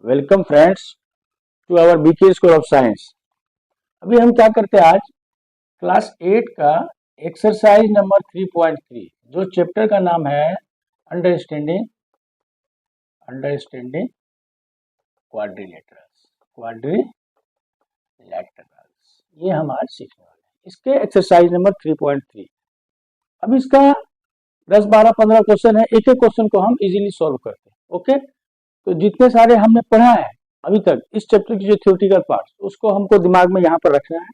Welcome friends to our BK school of science. अभी हम क्या करते हैं आज क्लास 8 का एक्सरसाइज नंबर 3.3 जो चैप्टर का नाम है अंडरस्टैंडिंग क्वाड्रिलेटरल्स। ये हम आज सीखने वाले हैं। इसके एक्सरसाइज नंबर 3.3। अब इसका 10, 12, 15 क्वेश्चन है। एक एक क्वेश्चन को हम इजीली सॉल्व करते हैं। ओके, तो जितने सारे हमने पढ़ा है अभी तक इस चैप्टर की जो थ्योरेटिकल पार्ट उसको हमको दिमाग में यहाँ पर रखना है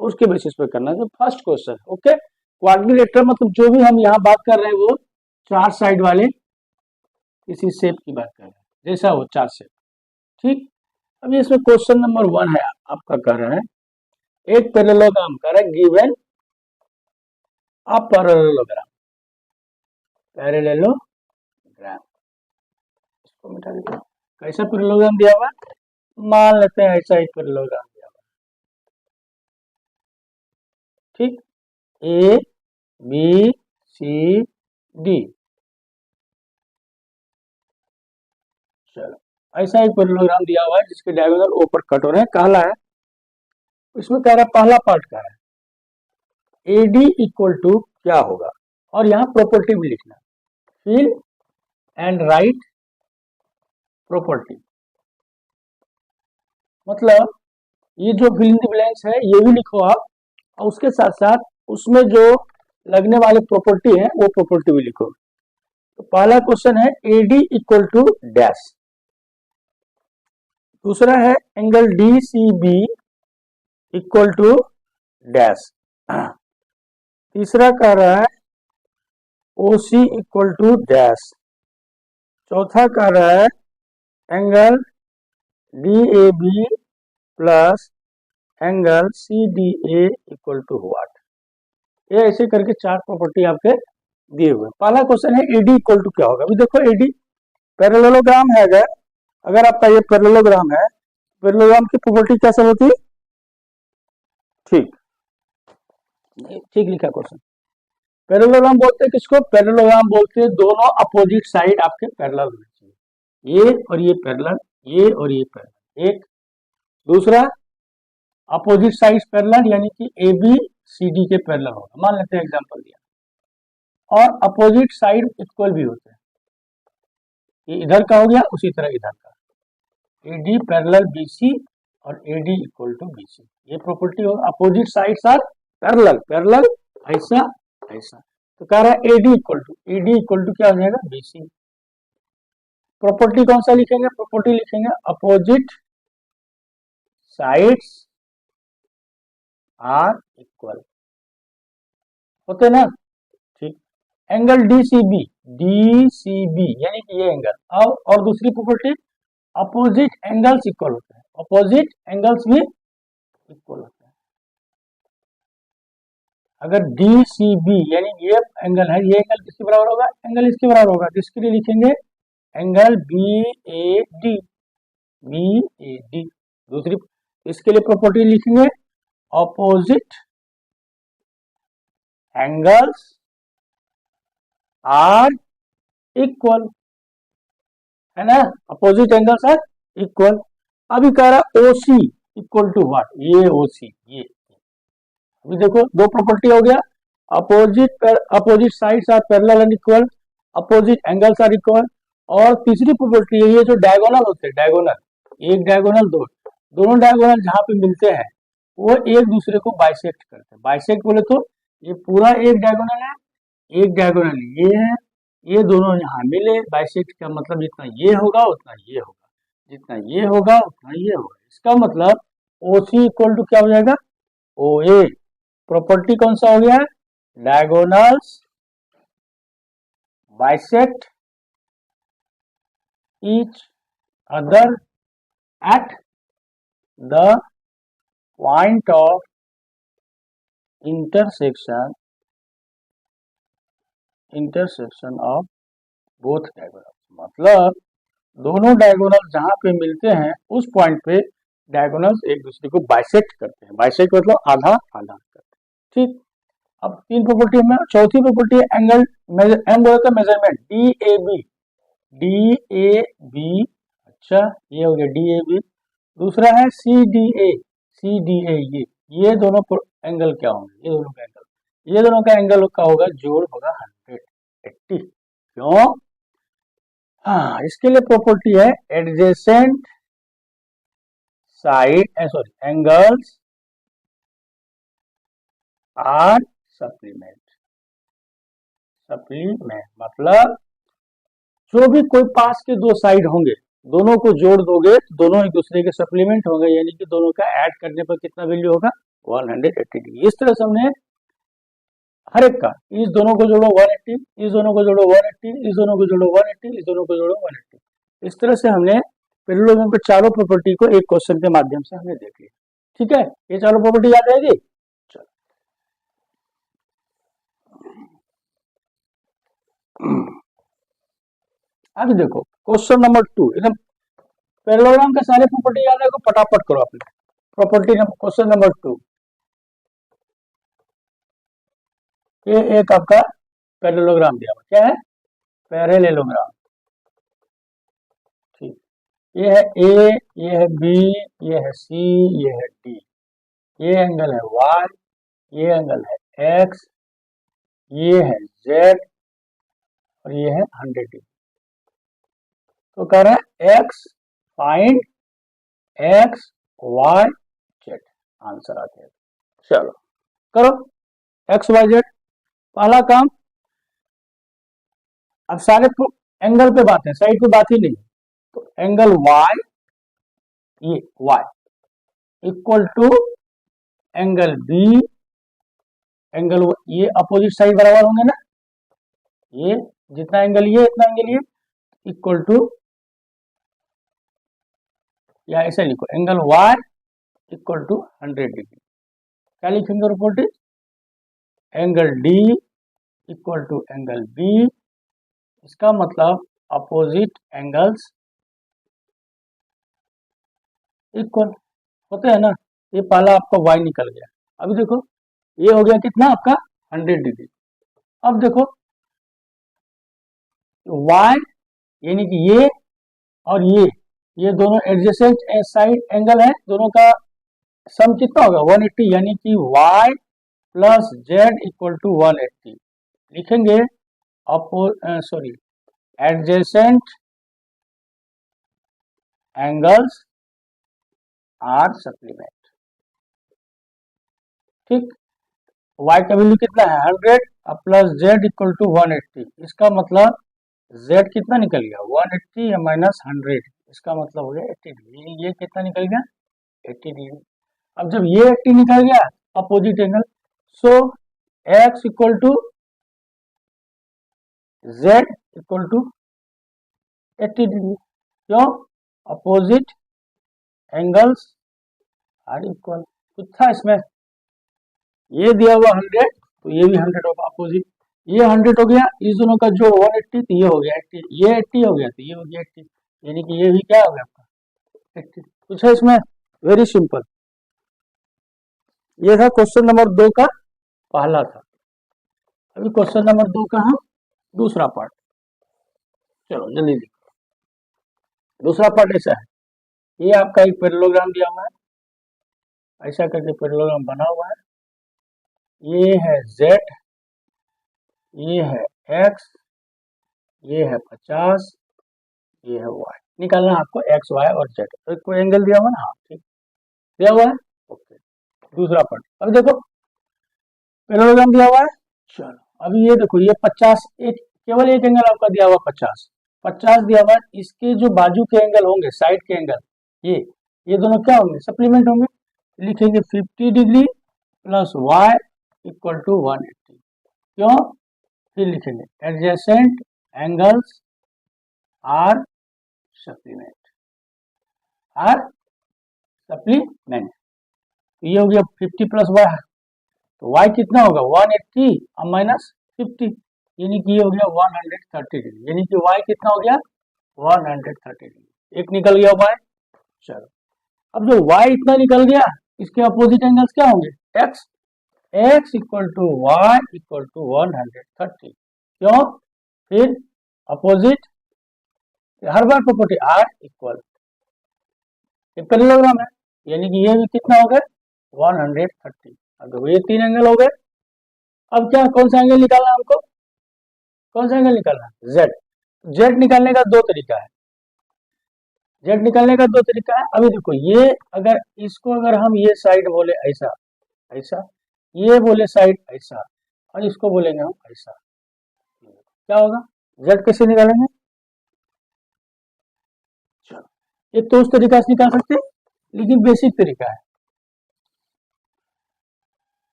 और उसके बेसिस पर करना है। तो फर्स्ट क्वेश्चन, ओके, क्वाड्रिलेटरल मतलब जो भी हम यहाँ बात कर रहे हैं वो चार साइड वाले किसी शेप की बात कर रहे हैं, जैसा हो चार शेप। ठीक, अभी इसमें क्वेश्चन नंबर 1 है, आपका कह रहा है एक पैरेललोग्राम कह रहा है गिवन अ पैरेललोग्राम। इसको मिटा देते हैं। कैसा पैरेललोग्राम दिया हुआ, मान लेते हैं ऐसा एक पैरेललोग्राम दिया हुआ। ठीक, ए बी सी डी, चलो ऐसा एक पैरेललोग्राम दिया हुआ है जिसके डायगोनल ऊपर कट हो रहे हैं, काला है। इसमें कह रहा है पहला पार्ट कह रहा है एडी इक्वल टू क्या होगा, और यहाँ प्रॉपर्टी भी लिखना, फिल एंड राइट प्रॉपर्टी। मतलब ये जो फिल इन द ब्लैंक्स है ये भी लिखो आप, और उसके साथ साथ उसमें जो लगने वाले प्रॉपर्टी है वो प्रॉपर्टी भी लिखो। तो पहला क्वेश्चन है एडी इक्वल टू डैश, दूसरा है angle D C B equal to dash, तीसरा कह रहा है O C equal to dash, चौथा कह रहा है angle D A B plus angle C D A equal to what. ये ऐसे करके चार प्रॉपर्टी आपके दिए हुए। पहला क्वेश्चन है एडी इक्वल टू क्या होगा। अभी देखो एडी पैरेललोग्राम है, अगर आपका ये पैरेललोग्राम है, पैरेललोग्राम की प्रॉपर्टी क्या सब होती है, ठीक ठीक लिखा क्वेश्चन। पैरेललोग्राम बोलते हैं किसको, पैरेललोग्राम बोलते हैं दोनों अपोजिट साइड आपके पैरेलल होने चाहिए, ये और ये पैरेलल, ये और ये पैरेलल, एक। दूसरा अपोजिट साइड पैरेलल यानी कि ए बी सी डी के पैरेलल होगा, मान लेते हैं एग्जांपल दिया, और अपोजिट साइड इक्वल भी होते हैं, ये इधर का हो गया उसी तरह इधर का, A D parallel B C और A D equal to B C, ये प्रॉपर्टी होगा। Opposite sides are parallel, parallel ऐसा ऐसा, तो कह रहा है एडी इक्वल टू क्या हो जाएगा, बी सी। प्रॉपर्टी कौन सा लिखेंगे, प्रॉपर्टी लिखेंगे अपोजिट साइड्स आर इक्वल होते ना, ठीक। एंगल डी सी बी यानी कि ये एंगल, अब और दूसरी प्रॉपर्टी अपोजिट एंगल्स इक्वल होते हैं, अपोजिट एंगल्स भी इक्वल होते हैं। अगर डी सी बी यानी ये एंगल है, ये एंगल किसके बराबर होगा, एंगल इसके बराबर होगा, जिसके लिए लिखेंगे एंगल बी ए डी, दूसरी इसके लिए प्रॉपर्टी लिखेंगे ऑपोजिट एंगल्स आर इक्वल, है ना, अपोजिट एंगल्स आर इक्वल। अभी कह रहा है ओसी इक्वल टू व्हाट, ये ओसी, ये अभी देखो दो प्रॉपर्टी हो गया, opposite sides are parallel and equal, opposite angles are equal, और तीसरी प्रॉपर्टी है ये जो डायगोनल होते हैं, डायगोनल, एक डायगोनल दो, दोनों डायगोनल जहां पे मिलते हैं वो एक दूसरे को बाइसेक्ट करते हैं। बाइसेक्ट बोले तो ये पूरा एक डायगोनल है, एक डायगोनल ये है, ये दोनों यहाँ मिले, बाइसेक्ट का मतलब जितना ये होगा उतना ये होगा, जितना ये होगा उतना ये होगा। इसका मतलब ओसी इक्वल टू क्या हो जाएगा, ओ ए। प्रॉपर्टी कौन सा हो गया, diagonals bisect each other at the point of intersection of both diagonals। मतलब दोनों डायगोनल जहां पे मिलते हैं उस पॉइंट पे डायगोनल्स एक दूसरे को बाइसेक्ट करते हैं, बाइसेक्ट मतलब आधा आधा करते हैं, ठीक। अब तीन प्रॉपर्टी में चौथी प्रॉपर्टी है एंगल, एम बोलता है मेजरमेंट, डी ए बी अच्छा, ये हो गया डी ए बी। दूसरा है सी डी ए, सी डी ए, ये दोनों एंगल क्या होंगे, ये दोनों का एंगल का होगा, जोड़ होगा 180। क्यों? हाँ, इसके लिए प्रॉपर्टी है adjacent side, sorry, angles are supplement. मतलब जो भी कोई पास के दो साइड होंगे, दोनों को जोड़ दोगे तो दोनों एक दूसरे के सप्लीमेंट होंगे, यानी कि दोनों का ऐड करने पर कितना वैल्यू होगा, 180 डिग्री। इस तरह से हमने हर एक का, इस दोनों को जोड़ो 180, इस दोनों को जोड़ो 180, इस दोनों को जोड़ो 180, इस दोनों को जोड़ो 180। इस तरह से हमने पैरेललोग्राम के चारों प्रॉपर्टी को एक क्वेश्चन के माध्यम से हमने देख लिया। ठीक है, ये चारों प्रॉपर्टी याद रहेगी। चलो, अभी देखो क्वेश्चन नंबर 2, एकदम पैरेललोग्राम के सारे प्रॉपर्टी याद रहेगा, फटाफट करो अपने प्रॉपर्टी नंबर, क्वेश्चन नंबर 2। ये एक आपका पैरेललोग्राम दिया हुआ, क्या है, पैरेललोग्राम। ठीक, ये है ए, ये है बी, ये है सी, ये है डी, ये एंगल है वाई, ये एंगल है एक्स, ये है जेड और ये है 100 डिग्री। तो कह रहा है X, find X Y Z, answer आ जाएगा। चलो करो एक्स वाई जेड, पहला काम। अब सारे एंगल पे बात है, साइड पे बात ही नहीं। तो एंगल वाई, ये Y equal to angle B, angle ये अपोजिट साइड बराबर होंगे ना, ये जितना एंगल ये इतना एंगल ये, इक्वल टू, या ऐसे लिखो angle Y equal to 100 degree. क्या लिखेंगे property, angle D equal to angle B, इसका मतलब अपोजिट एंगल्स इक्वल होते हैं ना। ये पहला आपका y निकल गया। अभी देखो ये हो गया कितना आपका 100 डिग्री। अब देखो y यानी कि ये और ये दोनों एडजेसेंट साइड एंगल है, दोनों का सम कितना होगा 180, यानी कि y plus Z equal to 180 लिखेंगे। Sorry, adjacent angles are supplement. ठीक, y का वैल्यू कितना है 100 और प्लस जेड इक्वल टू 180, इसका मतलब z कितना निकल गया 180 या माइनस 100, इसका मतलब हो गया 80 डिग्री। ये कितना निकल गया 80 डिग्री। अब जब ये 80 निकल गया opposite angle, so x equal to z equal to 80 degree. क्यों, अपोजिट एंगल्स आर इक्वल। कुछ था इसमें, ये दिया हुआ 100 तो ये भी 100 होगा अपोजिट, ये 100 हो गया, इस दोनों का जोड़ 180 तो ये हो गया 80, ये 80 हो गया तो ये हो गया 80, यानी कि ये भी क्या हो गया आपका 80। कुछ है इसमें, वेरी सिंपल। ये था क्वेश्चन नंबर 2 का पहला था। अभी क्वेश्चन नंबर 2 का हम दूसरा पार्ट, चलो जल्दी देखो। दूसरा पार्ट ऐसा है, ये आपका एक पैरेललोग्राम दिया हुआ है, ऐसा करके पैरेललोग्राम बना हुआ है। ये है z, ये है x, ये है 50, ये है y। निकालना है आपको x, y और z। तो कोई एंगल दिया हुआ ना, हाँ ठीक दिया हुआ है, ओके। दूसरा पार्ट, अब देखो पैरेललोग्राम दिया हुआ है। चलो अभी ये देखो, ये 50, एक केवल एक एंगल आपका दिया हुआ 50 दिया हुआ है। इसके जो बाजू के एंगल होंगे, साइड के एंगल, ये दोनों क्या होंगे, सप्लीमेंट होंगे। लिखेंगे 50 degree plus y equal to 180। क्यों, फिर लिखेंगे एडजेसेंट एंगल्स आर सप्लीमेंट, ये हो गया 50 प्लस y, तो y कितना होगा 180 और माइनस 50, यानी कि ये हो गया 130 डिग्री, यानी कि y कितना हो गया 130 डिग्री। एक निकल गया y। चलो अब जो y इतना निकल गया, इसके अपोजिट एंगल्स क्या होंगे x equal to y equal to 130। क्यों, फिर अपोजिट, हर बार प्रॉपर्टी r इक्वल, ये पैरेललोग्राम है, यानी कि ये भी कितना हो गया 130। अब देखो ये 3 एंगल हो गए। अब क्या कौन सा एंगल निकालना है हमको, कौन सा एंगल निकालना है, जेड। जेड निकालने का दो तरीका है, जेड निकालने का दो तरीका है। अभी देखो ये अगर इसको अगर हम ये साइड बोले ऐसा ऐसा, ये बोले साइड ऐसा, और इसको बोलेंगे हम ऐसा, क्या होगा, जेड कैसे निकालेंगे। चलो एक तो उस तरीका से निकाल सकते हैं, लेकिन बेसिक तरीका है,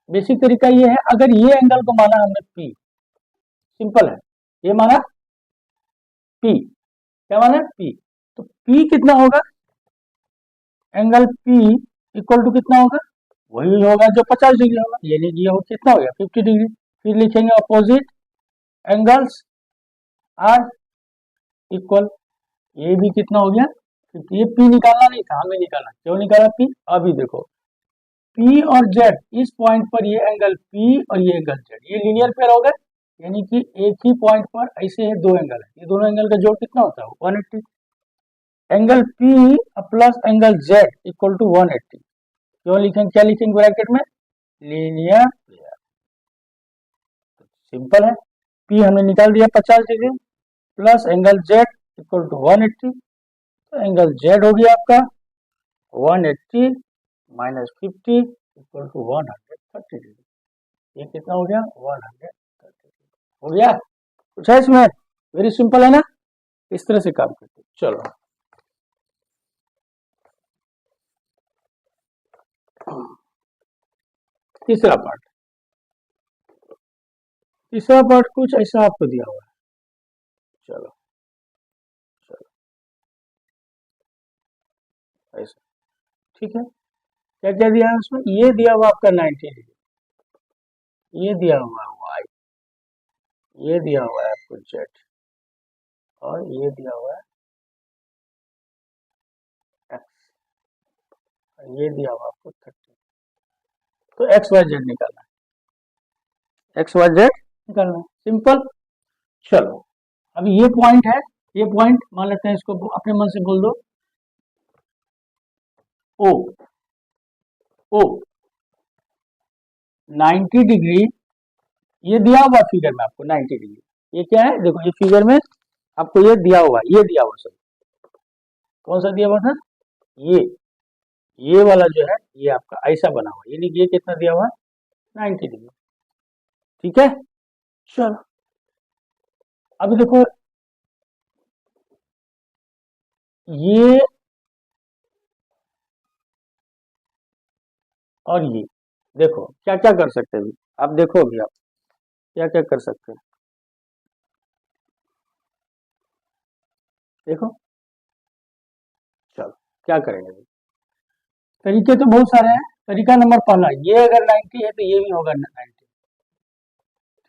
बेसिक तरीका ये है, अगर ये एंगल को माना हमने पी, सिंपल है, ये माना पी, क्या माना पी, तो पी कितना होगा, एंगल पी इक्वल टू कितना होगा, वही होगा जो 50 डिग्री होगा, यानी कि ये कितना हो गया 50 डिग्री। फिर लिखेंगे अपोजिट एंगल्स आर इक्वल, ये भी कितना हो गया, ये पी निकालना नहीं था, हमें निकालना, क्यों निकाला पी, अभी देखो पी और जेड, इस पॉइंट पर ये एंगल पी और ये एंगल जेड, ये लीनियर पेयर हो गए, यानी कि एक ही पॉइंट पर ऐसे है दो एंगल है, ये दोनों एंगल का जोड़ कितना होता है 180। Angle P plus angle Z equal to 180, क्यों लिखेंगे, क्या लिखेंगे ब्रैकेट में, लीनियर पेयर। सिंपल है, पी हमने निकाल दिया 50 degree plus angle Z equal to 180, तो एंगल जेड हो गया आपका 180 माइनस 50 इक्वल टू 130 डिग्री, ये कितना हो गया 130 हो गया। कुछ है इसमें, वेरी सिंपल है ना, इस तरह से काम करते। चलो तीसरा पार्ट, तीसरा पार्ट कुछ ऐसा आपको दिया हुआ है, चलो चलो ऐसा, ठीक है, क्या क्या दिया है उसमें, ये दिया हुआ आपका 90 डिग्री, ये दिया हुआ है वाई, ये दिया हुआ है आपको जेड, और ये दिया हुआ है एक्स, ये दिया हुआ आपको 30, तो एक्स वाई जेड निकालना है, एक्स वाई जेड निकालना है, सिंपल। चलो अब ये पॉइंट है, ये पॉइंट मान लेते हैं, इसको अपने मन से बोल दो ओ, ओ 90 डिग्री, ये दिया हुआ फिगर में आपको 90 डिग्री, ये क्या है देखो, ये फिगर में आपको ये दिया हुआ, ये दिया हुआ सब, कौन सा दिया हुआ था, ये वाला जो है ये आपका ऐसा बना हुआ, यानी ये कितना दिया हुआ 90 डिग्री, ठीक है। चलो अभी देखो ये और ये, देखो क्या क्या कर सकते हैं, आप देखो अभी आप क्या क्या कर सकते हैं, देखो चलो क्या करेंगे अभी, तरीके तो बहुत सारे हैं। तरीका नंबर पहला, ये अगर 90 है तो ये भी होगा 90,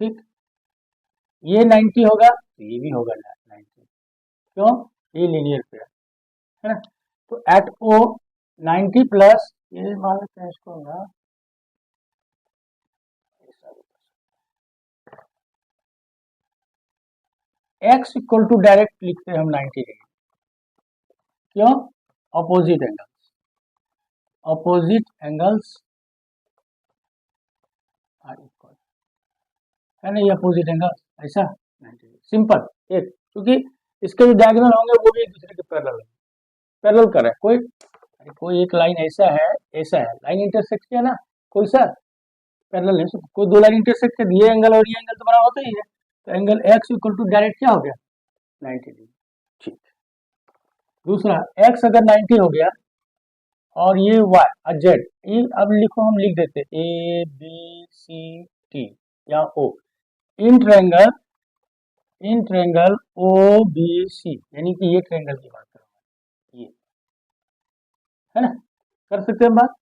ठीक, ये 90 होगा तो ये भी होगा 90, क्यों, ये लीनियर पेयर है ना। तो एट ओ 90 प्लस, ये मान लेते हैं इसको ना, एक्स इक्वल टू डायरेक्ट लिखते हैं हम 90 डिग्री, क्यों, opposite angles, opposite angles are equal, है ना, ये अपोजिट एंगल्स ऐसा 90 डिग्री, सिंपल एक, क्योंकि इसके जो डायगोनल होंगे वो भी एक दूसरे के पैरेलल होंगे, पैरेलल कर रहा है, कोई एक लाइन ऐसा है, ऐसा है, लाइन इंटरसेक्ट किया ना, कोई सा पैरेलल नहीं, कोई दो लाइन इंटरसेक्ट कर, ये एंगल और ये एंगल तो बना होता ही है, तो angle X equal to direct क्या हो गया 90 डिग्री, ठीक। दूसरा एक्स अगर 90 हो गया और ये वाई और जेड, ये अब लिखो, हम लिख देते ए बी सी टी या ओ, in triangle O B C, यानी कि ये ट्रायंगल की बात कर रहा हूँ, ये है ना, कर सकते हैं बात।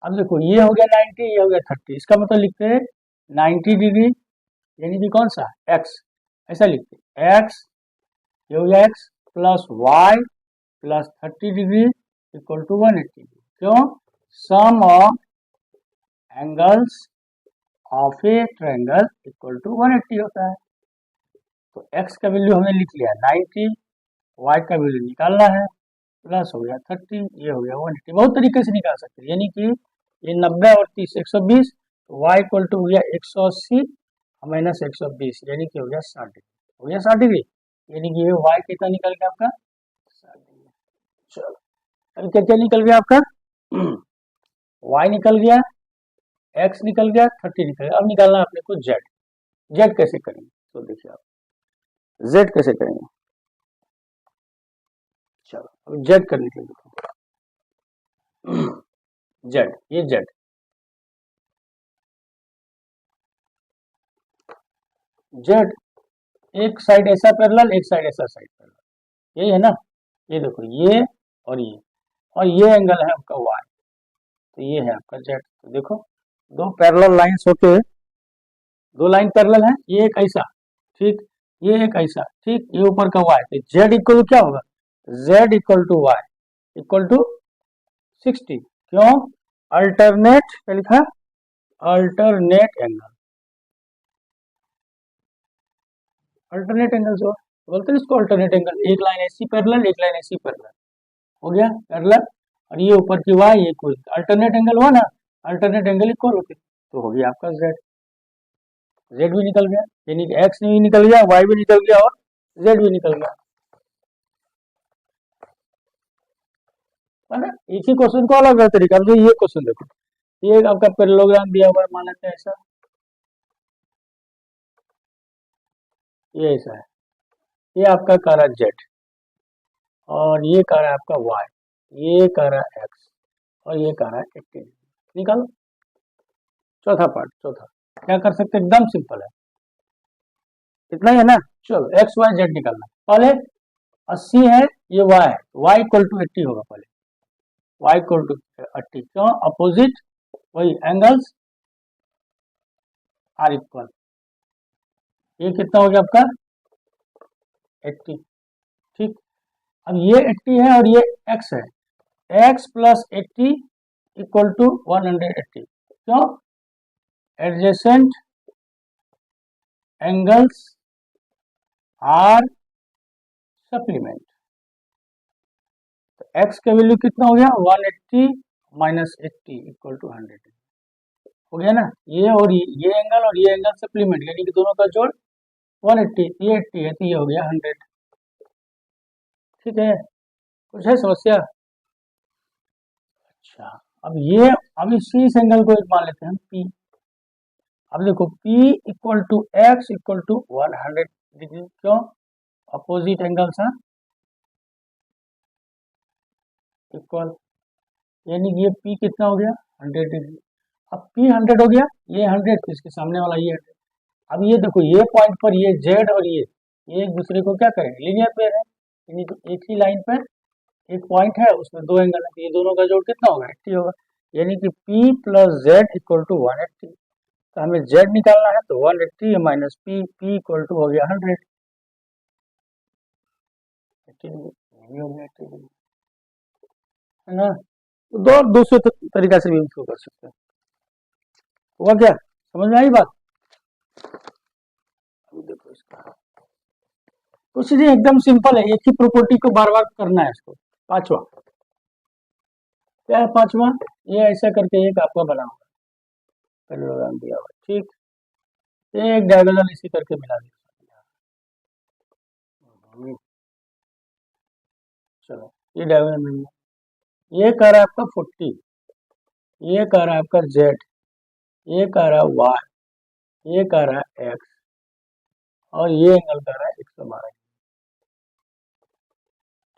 अब देखो ये हो गया 90, ये हो गया 30, इसका मतलब लिखते हैं 90 डिग्री, यानी कि कौन सा x, ऐसा लिखते हैं x, ये हो गया x plus Y plus 30 degree equal to 180 degree, क्यों, sum of angles of a triangle equal to 180 होता है। तो x का वैल्यू हमने लिख लिया 90, y का वैल्यू निकालना है, प्लस हो गया 30, ये हो गया 180। बहुत तरीके से निकाल सकते हैं, यानी कि ये 90 और 30 120, y इक्वल टू हो गया 180 माइनस 120, यानी कि हो गया 60 डिग्री, हो गया 60 डिग्री, यानी कि ये y कितना निकल गया आपका 60 डिग्री। चलो अभी क्या क्या निकल गया आपका y निकल गया, x निकल गया, 30 निकल गया। अब निकालना है अपने को z। z कैसे करेंगे, तो देखिए आप z कैसे करेंगे। चलो अब z करने के लिए देखो z, ये z, z एक साइड ऐसा पैरेलल, एक साइड ऐसा साइड पैरेलल, यही है ना। ये देखो ये और ये एंगल है आपका y, तो ये है आपका z। तो देखो दो पैरेलल लाइंस होके, दो लाइन पैरेलल है, ये एक ऐसा, ठीक, ये एक ऐसा, ठीक, ये ऊपर का y, तो z इक्वल क्या होगा, z equal to y equal to 60। क्यों, अल्टरनेट, क्या लिखा, अल्टरनेट एंगल, अल्टरनेट एंगल जो बोलते हैं इसको अल्टरनेट एंगल। एक लाइन ऐसी पैरेलल, एक लाइन ऐसी पैरेलल, हो गया पैरेलल, और ये ऊपर की y, ये कोई अल्टरनेट एंगल हुआ ना, अल्टरनेट एंगल इक्वल होते, तो हो गया आपका z, z भी निकल गया, यानी कि x भी निकल गया, y भी निकल गया और z भी निकल गया, है ना। एक ही क्वेश्चन को अलग अलग तरीका से, ये क्वेश्चन देखो, ये आपका पैरेललोग्राम दिया हुआ है, मान लेते हैं ऐसा, ये ऐसा है, ये आपका कह रहा z और ये कह रहा है आपका y, ये कह रहा है x और ये कह रहा है 80। निकालो चौथा पार्ट, चौथा क्या कर सकते हैं, एकदम सिंपल है, इतना ही है ना। चलो x y z निकालना, पहले 80 है, ये y है, y इक्वल टू 80 होगा, पहले y इक्वल टू 80, क्यों, अपोजिट, वही एंगल्स आर इक्वल, ये कितना हो गया आपका 80, ठीक। अब ये 80 है और ये x है, x प्लस 80 इक्वल टू 180, क्यों, एडजेसेंट एंगल्स आर सप्लीमेंट, तो x का वैल्यू कितना हो गया 180 माइनस 80 इक्वल टू 100, हो गया ना। ये और ये एंगल और ये एंगल सप्लीमेंट, यानी कि दोनों का जोड़ 180, ये 80 है तो ये हो गया 100, ठीक है। कुछ है समस्या, अच्छा। अब ये, अब इस एंगल को एक मान लेते हैं हम P। अब देखो P equal to x equal to 100 degree, क्यों, अपोजिट एंगल्स हैं इक्वल, यानी कि ये P कितना हो गया 100 डिग्री। अब P 100 हो गया, ये 100, तो इसके सामने वाला ये 100। अब ये देखो ये पॉइंट पर ये Z और ये एक दूसरे को क्या करेंगे, लीनियर पेयर है, यानी कि एक ही लाइन पर एक पॉइंट है, उसमें दो एंगल है, तो ये दोनों का जोड़ कितना होगा 80 होगा, यानी कि P plus Z equal to 180। तो हमें Z निकालना है, तो 180 minus P, P equal to हो गया 100, 80 हो गया 80, है ना। तो दो दूसरे तरीका से भी इसको कर सकते हैं, हुआ क्या, समझ में आई बात। अभी देखो इसका कुछ नहीं, एकदम सिंपल है, एक ही प्रॉपर्टी को बार बार करना है इसको। पांचवा क्या है, पांचवा ये ऐसा करके एक आपका बना होगा, पैरेललोग्राम दिया हुआ, ठीक, एक डायगोनल इसी करके मिला दिया, चलो ये डायगोनल मिल गया, ये कह रहा है आपका 40, ये कह रहा है आपका Z, ये कह रहा है Y, ये कह रहा है X और ये एंगल कह रहा है 112,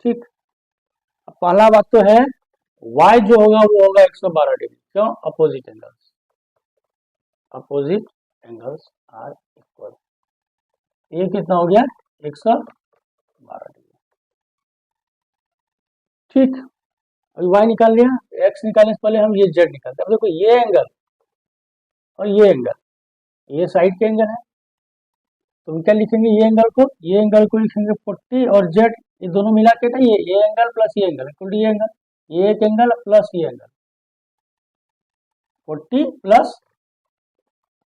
ठीक। अब पहला बात तो है y जो होगा वो होगा 112 डिग्री, क्यों, opposite angles, opposite angles are equal, ये कितना हो गया 112 डिग्री, ठीक। अभी y निकाल लिया, x निकालने से पहले हम ये z निकालते हैं। अब देखो ये एंगल और ये एंगल, ये साइड के एंगल है, तो हम क्या लिखेंगे, ये एंगल को लिखेंगे 40 और z, ये दोनों मिला के ना, ये एंगल प्लस ये एंगल इक्वल टू ये एंगल, ये एक एंगल प्लस ये एंगल, 40 प्लस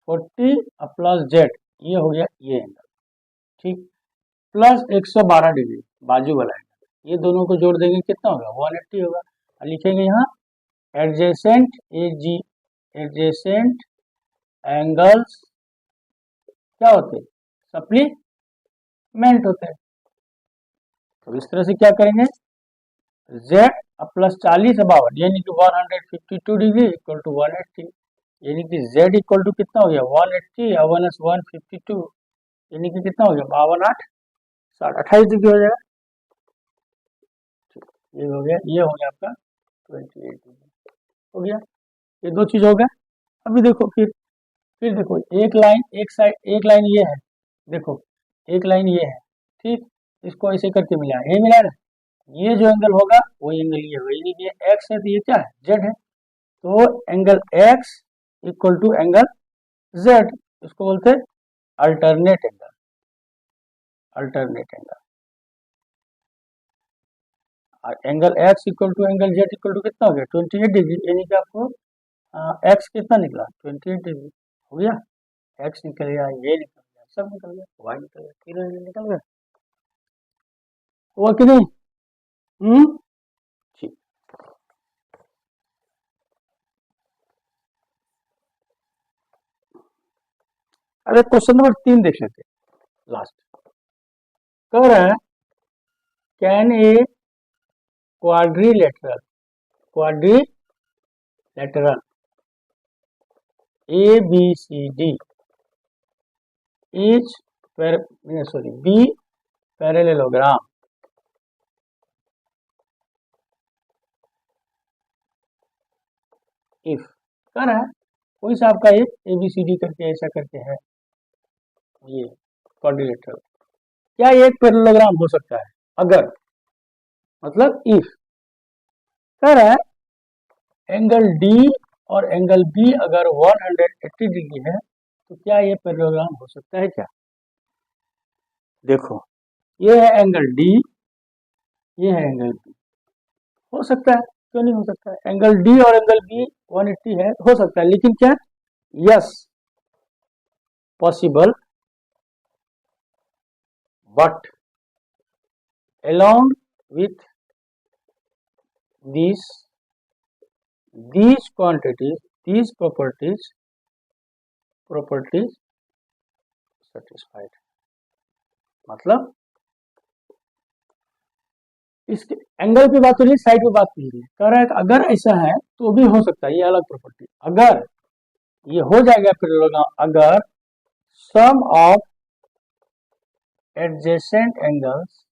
40 प्लस z, ये हो गया ये एंगल, ठीक, प्लस 112 डिग्री बाजू वाला एंगल, ये दोनों को जोड़ देंगे कितना होगा 180 होगा। लिखेंगे यहाँ एडजेसेंट एडजेसेंट एंगल्स क्या होते हैं, सप्लीमेंट होते हैं। तो इस तरह से क्या करेंगे z प्लस 40 52 यानी कि 152 डिग्री इक्वल टू 180, यानी कि z इक्वल टू कितना हो गया 180 1 152 यानी कि कितना हो गया 52 8 60 28 डिग्री हो जाएगा। ये हो गया, ये हो गया आपका 28 डिग्री हो गया। ये दो चीज हो गया। अभी देखो फिर देखो एक लाइन एक साइड, एक लाइन ये है, देखो एक लाइन ये है, ठीक, इसको ऐसे करके मिला है, ये मिला है ना, ये जो एंगल होगा वो एंगल ये होगा, यानी कि ये x है तो ये क्या है z है, तो angle x equal to angle z, इसको बोलते हैं alternate angle. Alternate angle x equal to angle z equal to कितना हो गया 28 डिग्री, यानी कि आपको x कितना निकला 28 डिग्री हो गया। x निकल गया, ये निकल गया, सब निकल गया, y निकल गया, तीनों निकल गया, हुआ कि नहीं? ठीक। अरे क्वेश्चन नंबर 3 देख लेते लास्ट। कह रहा है can a quadrilateral ABCD each be parallelogram if कर है कोई सा आपका एक ABCD करके ऐसा करके है, ये क्वाड्रिलेटरल, क्या ये एक पैरेललोग्राम हो सकता है अगर, मतलब इफ कर है एंगल D और एंगल B अगर 180 डिग्री है तो क्या ये पैरेललोग्राम हो सकता है क्या? देखो ये है एंगल D, ये है एंगल B, हो सकता है, क्यों नहीं हो सकता है? एंगल D और एंगल B 180 है, हो सकता है, लेकिन क्या yes possible, but along with these quantities, these properties satisfied, मतलब इसके एंगल की बात हो रही है, साइड पे बात नहीं है, कह रहा है कि अगर ऐसा है तो भी हो सकता है, ये अलग प्रॉपर्टी, अगर ये हो जाएगा पैरेललोग्राम अगर sum of adjacent angles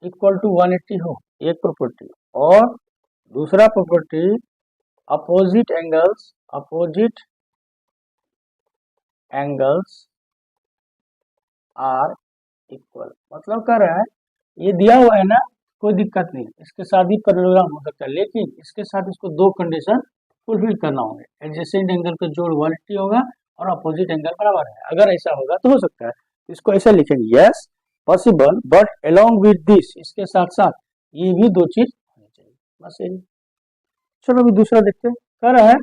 equal to 180 हो, एक प्रॉपर्टी, और दूसरा property opposite angles are equal, मतलब कह रहा है ये दिया हुआ है ना, कोई दिक्कत नहीं, इसके साथ ही पैरेललोग्राम हो सकता है, लेकिन इसके साथ इसको दो कंडीशन फुलफिल करना होंगे, एडजेसेंट एंगल का जोड़ 180 होगा और अपोजिट एंगल बराबर है, अगर ऐसा होगा तो हो सकता है, इसको ऐसा लिखेंगे yes possible but along with this, इसके साथ साथ ये भी दो चीज होनी चाहिए, बस यही। चलो अभी दूसरा देखते हैं, कह रहा है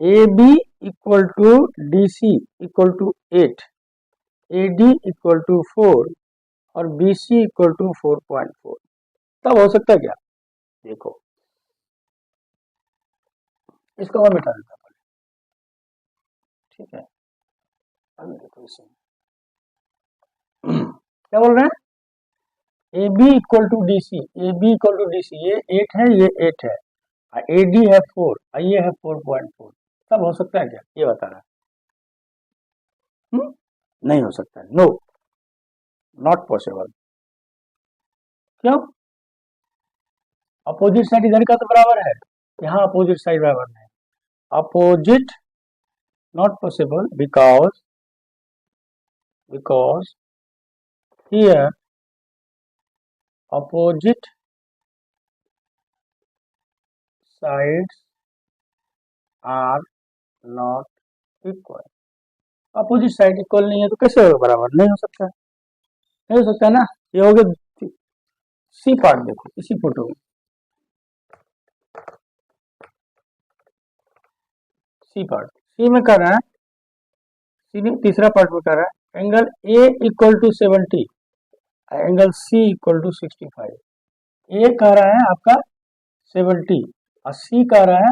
AB equal to DC equal to 8, AD equal to 4 और BC इक्वल टू 4.4, तब हो सकता है क्या? देखो इसको और मिटा देता पहले, ठीक है, अभी देखो इसे क्या बोल रहे हैं, AB इक्वल टू DC, ये 8 है, ये 8 है, AD है 4, ये है 4.4, तब हो सकता है क्या? ये बता रहा है नहीं हो सकता है, नो नॉट पॉसिबल, क्यों? अपोजिट साइड इधर का तो बराबर है, यहाँ अपोजिट साइड बराबर है, opposite not possible because here opposite sides are not equal, opposite side equal नहीं है तो कैसे होगा बराबर? नहीं हो सकता, नहीं हो सकता ना। ये हो गया सी पार्ट, देखो इसी फोटो में सी पार्ट, सी में कर रहा है, सी में तीसरा पार्ट में कर रहा है angle A equal to 70, angle C equal to 65। A कह रहा है आपका 70 और सी कह रहा है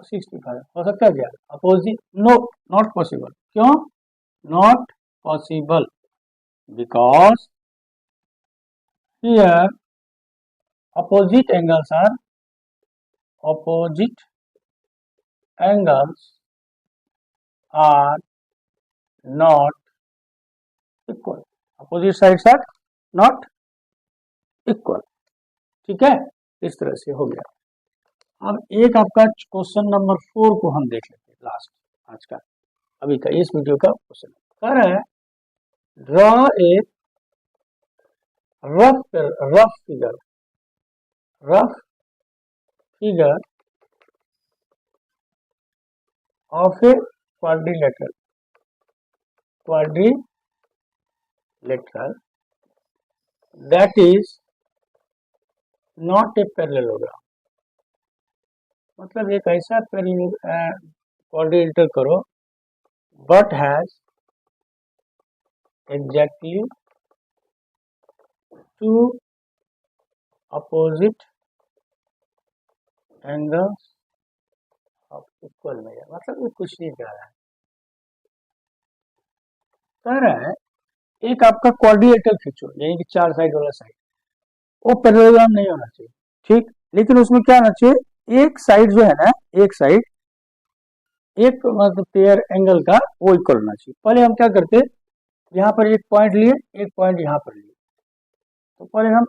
65। हो सकता है क्या अपोजिट? No, not possible. क्यों not possible? Because here opposite angles are opposite angles are not equal, opposite sides are not equal। ठीक है, इस तरह से हो गया। अब एक आपका क्वेश्चन नंबर 4 को हम देख लेते हैं, लास्ट आज का अभी का इस वीडियो का क्वेश्चन कह रहा है draw a rough figure of a quadrilateral that is not a parallelogram। मतलब एक ऐसा quadrilateral करो but has exactly two opposite angles of equal measure। मतलब ये कुछ नहीं कह रहा है एक आपका क्वाड्रिलेटरल खींचो, यानी कि 4 साइड वाला साइड, वो पैरेललोग्राम नहीं होना चाहिए, ठीक, लेकिन उसमें क्या होना चाहिए, एक साइड जो है ना, एक साइड एक मतलब पेयर एंगल का वो इक्वल होना चाहिए। पहले हम क्या करते, यहाँ पर एक पॉइंट लिए, एक पॉइंट यहाँ पर लिए, तो पहले हम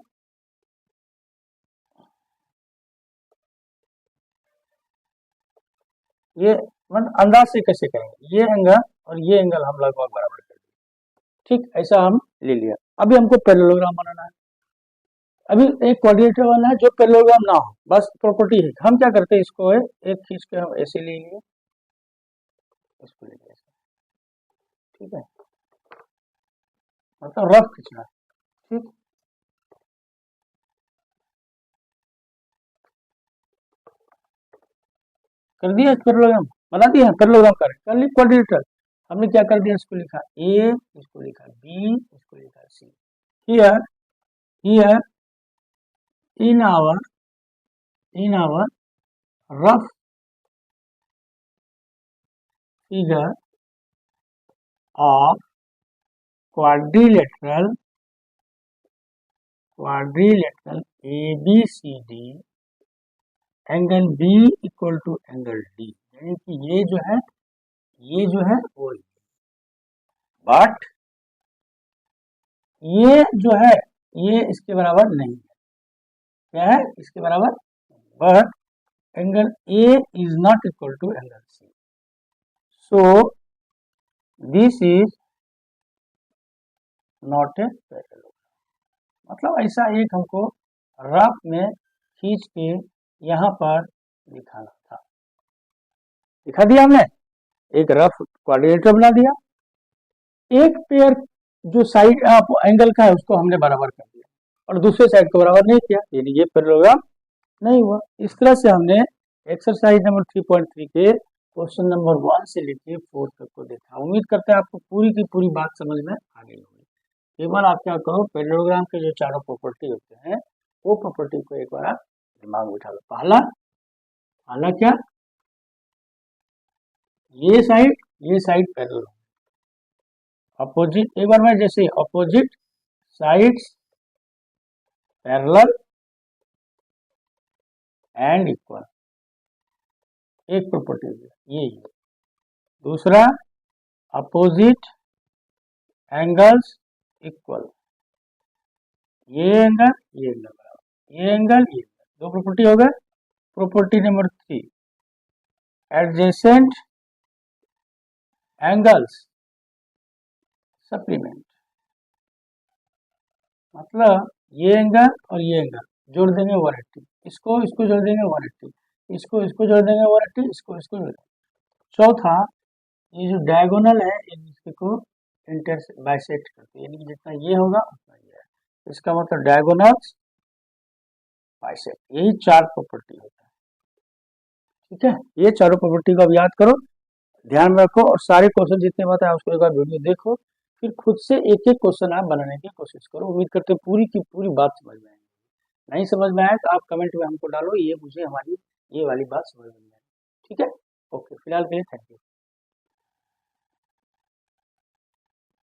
ये मतलब अंदाज से कैसे करेंगे, ये एंगल और ये एंगल हम लगभग बराबर कर देंगे, ठीक, ऐसा हम ले लिया। अभी हमको पैरेललोग्राम बनाना है। अभी एक क्वाड्रिलेटरल वाला है जो पैरेललोग्राम ना हो, बस प्रॉपर्टी है। हम क्या करते हैं, इसको एक खींच के हम ऐसे ले लिए, इसको ले लिया, ठीक है, मतलब रफ खींचना, ठीक। कर दिया पैरेललोग्राम, बना दिया पैरेललोग्राम, कर ली क्वाड्रिलेटरल। हमने क्या कर दिया, इसको लिखा ए, इसको लिखा बी, इसको लिखा C. Here in our rough figure of quadrilateral ABCD, angle B equal to angle D, यानी कि ये जो है वो, बट ये जो है ये इसके बराबर नहीं है। क्या है इसके बराबर? But angle A is not equal to angle C, so this is not a parallelogram. मतलब ऐसा एक हमको रफ में खींच के यहाँ पर दिखाना था, दिखा दिया हमने, एक रफ क्वाड्रिलेटरल बना दिया, एक पेयर जो साइड एंगल का है उसको हमने बराबर कर दिया और दूसरे साइड को बराबर नहीं किया, यानी ये पैरेललोग्राम नहीं हुआ। इस तरह से हमने एक्सरसाइज नंबर 3.3 के क्वेश्चन नंबर 1 से लेके 4 तक को देखा। उम्मीद करते हैं आपको पूरी की पूरी बात समझ में आ गई होगी। केवल आप क्या करो, पैरेललोग्राम के जो चारों प्रॉपर्टी होते हैं वो प्रॉपर्टी को एक बार आप दिमाग में उठा लो। पहला क्या, ये साइड पैरेलल, अपोजिट, एक बार मैं जैसे opposite sides parallel and equal, एक प्रॉपर्टी ये। दूसरा अपोजिट एंगल्स इक्वल, ये एंगल बराबर, ये एंगल, दो प्रॉपर्टी हो गए। Property number 3 adjacent angles supplement, मतलब ये एंगल और ये एंगल जोड़ देंगे 180, इसको जोड़ देंगे 180, इसको जोड़ देंगे 180, इसको जोड़ देंगे। चौथा, ये जो डायगोनल है इसको बाइसेक्ट करते हैं, यानी कि जितना ये होगा उतना ये है, इसका मतलब डायगोनल्स बाइसेक्ट, यही 4 प्रॉपर्टी होता है, ठीक है। ये चारों प्रॉपर्टी को अब याद करो, ध्यान में रखो और सारे क्वेश्चन जितने बताए उसको एक बार वीडियो देखो, फिर खुद से एक एक क्वेश्चन आप बनाने की कोशिश करो। उम्मीद करते हैं पूरी की पूरी बात समझ में आएगी। नहीं समझ में आए तो आप कमेंट में हमको डालो, ये मुझे हमारी ये वाली बात समझ में नहीं आई। ठीक है, ओके, फिलहाल के लिए थैंक यू।